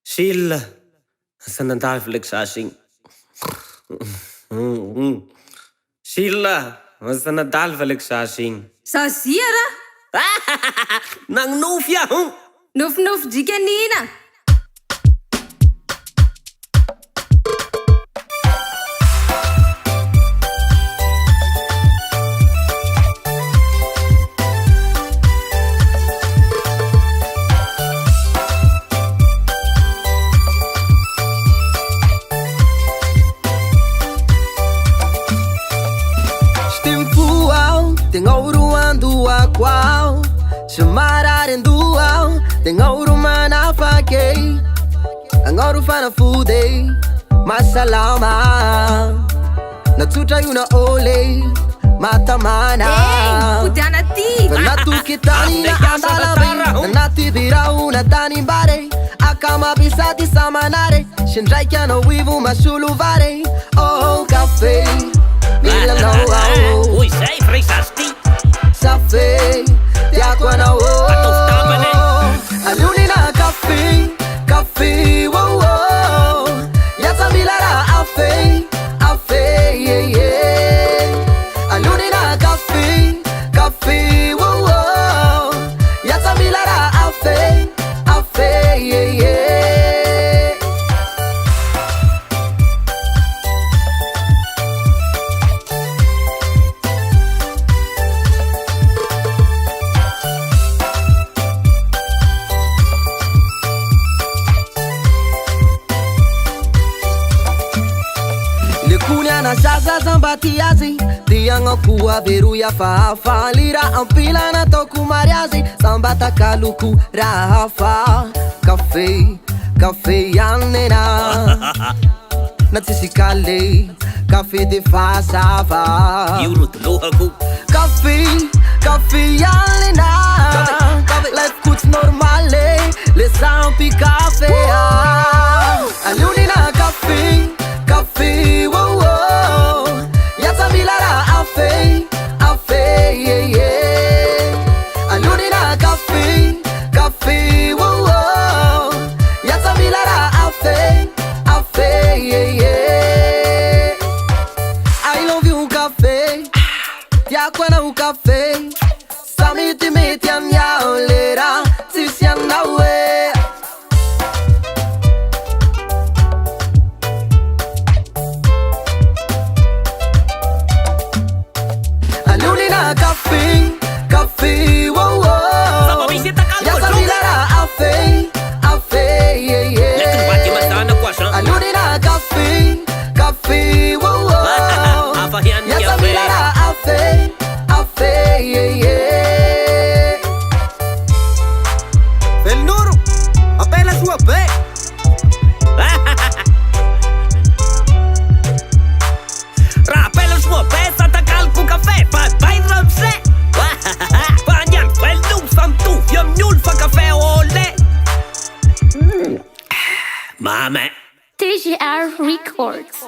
Syle, sa nandalo flexasing. Syle, sa nandalo flexasing. Sa hira? Nang nofia, Nofinofi dikanina. Tengauru andu aquau, chamararen duau, tengauru mana fakei, angauru fana fudei, masalama, natutra yuna ole, matamana. Putana ti. Natu kitani na andalabi, nati dirau na tani bare, akama bisati samanare, shindraika no wivu masuluvare, oh cafe. Ui, sei frisasti. Safe, te aquana wo. Alunina cafe, cafe, wo wo. Yata milara afe, afe, yeah yeah. Alunina cafe, cafe, wo wo. Yata milara afe, afe, yeah yeah. Na jaza zambatiazi Dianga kuwa veru ya fafa Lira ampila na toku mariazi Zambata kaluku rafa Cafe, cafe yanena Natisikale Cafe de fasava Yurutluhaku Cafe, cafe yanena Life kuts normale Le zampi cafe Alunina cafe, cafe, wow, wow. Yata milara afe, afe, yeah, yeah. Alunina cafe, cafe, wow, wow. Yata milara afe, afe, yeah, yeah. I love you cafe, yakwana u cafe. Samiti miti anya olera, tisiana we. Cafe, cafe, wow, wow. Yata milara afe, afe, yeah, yeah. Alunina cafe, cafe, wow, wow. Yata milara afe, afe, yeah, yeah. Fel Nuro, appella sua pe. Rappella sua pe, sta calco caffè, vai ramse. Panjang fel nu santu, yam nyul fa caffè ole. Mame. TGR Records.